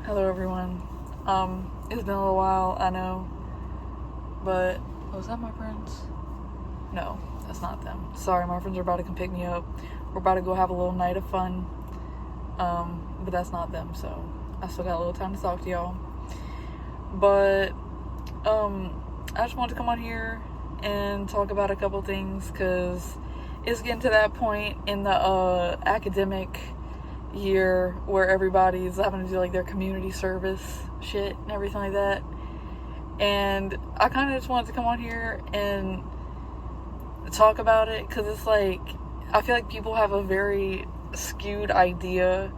Hello everyone. It's been a little while, I know, but was that my friends? No, that's not them. Sorry, my friends are about to come pick me up. We're about to go have a little night of fun. But that's not them, so I still got a little time to talk to y'all. But I just wanted to come on here and talk about a couple things because it's getting to that point in the academic year where everybody's having to do like their community service shit and everything like that. And I kind of just wanted to come on here and talk about it because it's like I feel like people have a very skewed idea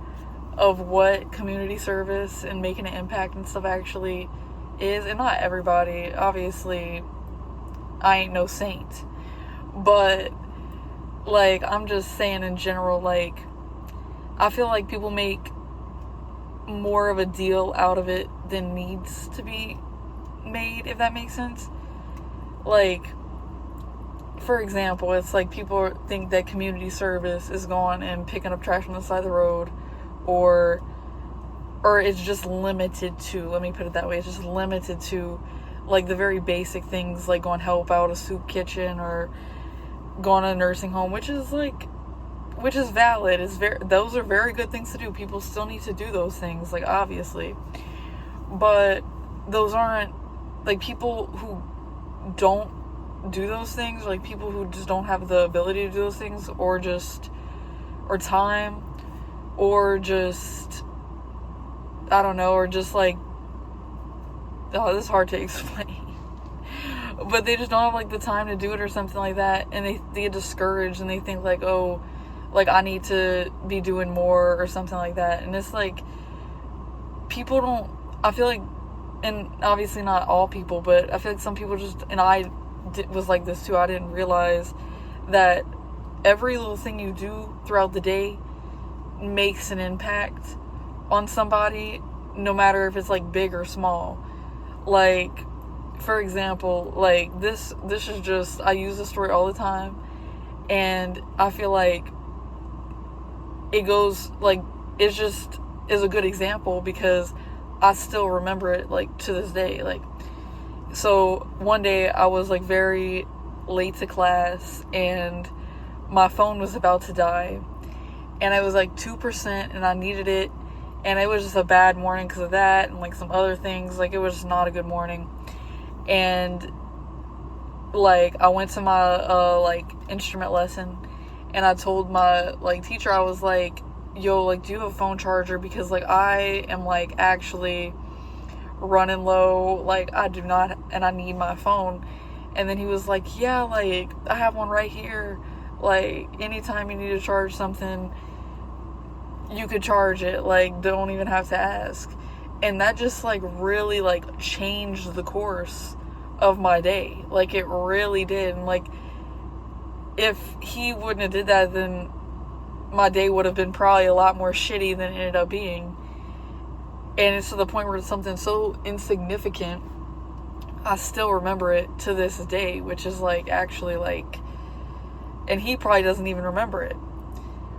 of what community service and making an impact and stuff actually is. And not everybody, obviously I ain't no saint, but like I'm just saying in general, like I feel like people make more of a deal out of it than needs to be made, if that makes sense. Like, for example, it's like people think that community service is going and picking up trash on the side of the road, or it's just limited to, let me put it that way, it's just limited to like the very basic things like going help out a soup kitchen or going to a nursing home, which is valid. Those are very good things to do. People still need to do those things, like obviously, but those aren't like people who don't do those things, like people who just don't have the ability to do those things, or time, or just I don't know, or just like, oh, this is hard to explain. But they just don't have like the time to do it or something like that, and they get discouraged and they think like, oh, like I need to be doing more or something like that. And it's like people don't, I feel like, and obviously not all people, but I feel like some people just, and I was like this too, I didn't realize that every little thing you do throughout the day makes an impact on somebody, no matter if it's like big or small. Like, for example, like this is just, I use this story all the time, and I feel like it goes like, it's just is a good example because I still remember it like to this day. Like, so one day I was like very late to class and my phone was about to die, and I was like 2% and I needed it, and it was just a bad morning because of that and like some other things. Like, it was just not a good morning. And like I went to my like instrument lesson, and I told my like teacher, I was like, yo, like, do you have a phone charger? Because like I am like actually running low, like I do not, and I need my phone. And then he was like, yeah, like I have one right here, like anytime you need to charge something you could charge it, like don't even have to ask. And that just like really like changed the course of my day. Like, it really did. And like, if he wouldn't have did that, then my day would have been probably a lot more shitty than it ended up being. And it's to the point where it's something so insignificant, I still remember it to this day, which is like actually like, and he probably doesn't even remember it,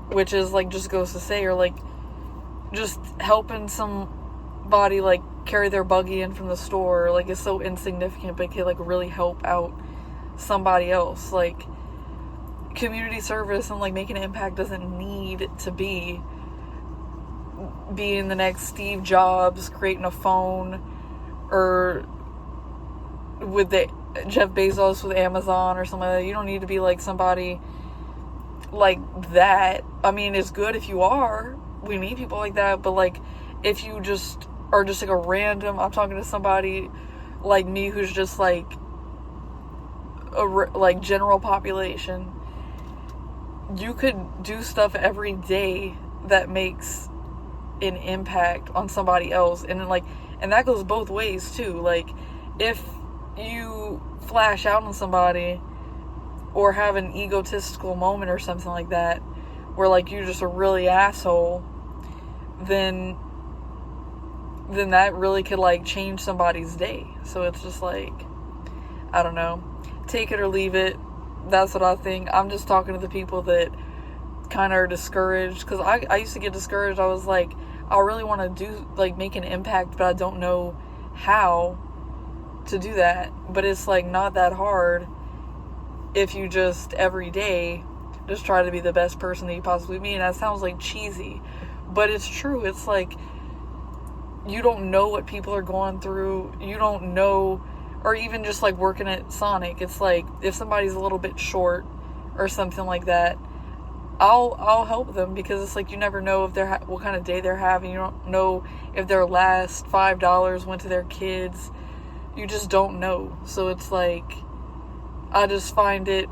which is like just goes to say, or like just helping somebody like carry their buggy in from the store, like it's so insignificant, but it can like really help out somebody else. Like, community service and like making an impact doesn't need to be being the next Steve Jobs creating a phone, or with the Jeff Bezos with Amazon or something like that. You don't need to be like somebody like that. I mean, it's good if you are. We need people like that. But like, if you just are just like a random, I'm talking to somebody like me who's just like like general population, you could do stuff every day that makes an impact on somebody else. And then like, and that goes both ways too. Like, if you flash out on somebody or have an egotistical moment or something like that, where like you're just a really asshole, then that really could like change somebody's day. So it's just like, I don't know, take it or leave it. That's what I think. I'm just talking to the people that kind of are discouraged, because I used to get discouraged. I was like, I really want to do, like, make an impact, but I don't know how to do that. But it's, like, not that hard if you just, every day, just try to be the best person that you possibly be. And that sounds, like, cheesy, but it's true. It's, like, you don't know what people are going through. You don't know, or even just, like, working at Sonic, it's, like, if somebody's a little bit short or something like that, I'll help them, because it's like, you never know if they're what kind of day they're having. You don't know if their last $5 went to their kids. You just don't know. So it's like, I just find it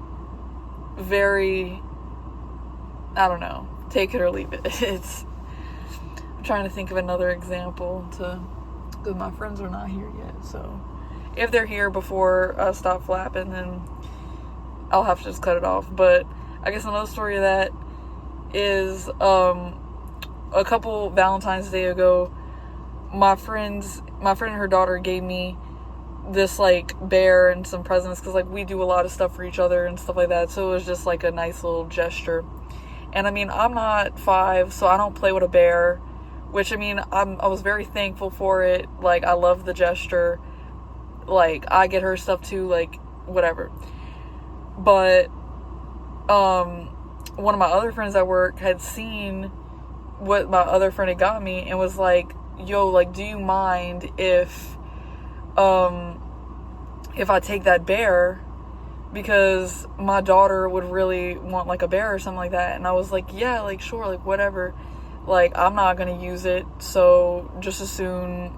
very, I don't know, take it or leave it. I'm trying to think of another example because my friends are not here yet. So if they're here before I stop flapping, then I'll have to just cut it off. But I guess another story of that is a couple Valentine's Day ago, my friend and her daughter gave me this, like, bear and some presents, because, like, we do a lot of stuff for each other and stuff like that. So it was just, like, a nice little gesture. And I mean, I'm not 5, so I don't play with a bear, which, I mean, I was very thankful for it. Like, I love the gesture. Like, I get her stuff too, like, whatever. But one of my other friends at work had seen what my other friend had got me and was like, yo, like, do you mind if I take that bear, because my daughter would really want, like, a bear or something like that. And I was like, yeah, like, sure, like, whatever. Like, I'm not gonna use it, so just as soon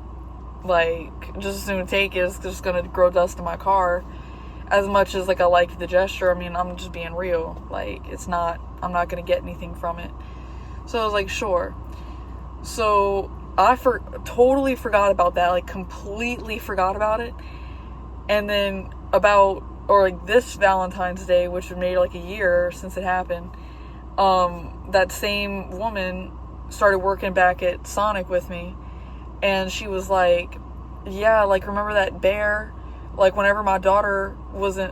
take it. It's just gonna grow dust in my car. As much as, like, I like the gesture, I mean, I'm just being real. Like, I'm not gonna get anything from it. So I was like, sure. So I totally forgot about that, like, completely forgot about it. And then this Valentine's Day, which made, like, a year since it happened, that same woman started working back at Sonic with me, and she was like, yeah, like, remember that bear? Like, whenever my daughter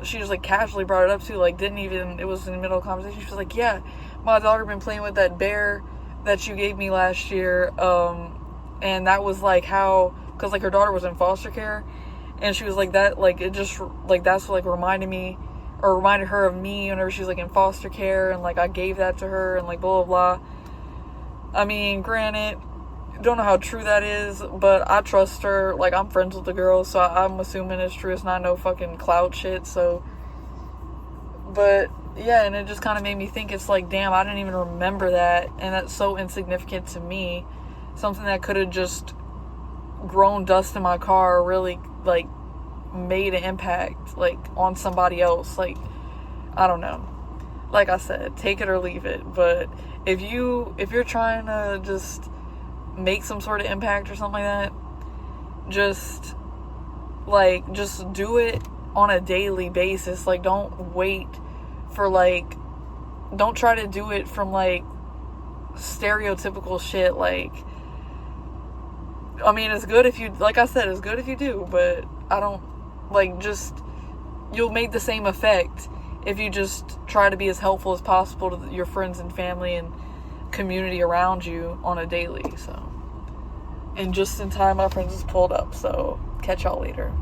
she just, like, casually brought it up too, like, it was in the middle of the conversation. She was like, yeah, my daughter been playing with that bear that you gave me last year, and that was, like, because, like, her daughter was in foster care, and she was like, that, like, it just, like, that's what, like, reminded her of me whenever she was, like, in foster care, and, like, I gave that to her, and, like, blah, blah, blah. I mean, granted, don't know how true that is, but I trust her. Like, I'm friends with the girl, so I'm assuming it's true. It's not no fucking clout shit, so. But, yeah, and it just kind of made me think, it's like, damn, I didn't even remember that, and that's so insignificant to me. Something that could have just grown dust in my car really, like, made an impact, like, on somebody else. Like, I don't know. Like I said, take it or leave it. But if you're trying to just make some sort of impact or something like that, just do it on a daily basis. Like, don't wait for, like, don't try to do it from, like, stereotypical shit. Like, I mean, it's good if you, like I said, it's good if you do, but I don't, like, you'll make the same effect if you just try to be as helpful as possible to your friends and family and community around you on a daily. So, and just in time, my friends just pulled up, so catch y'all later.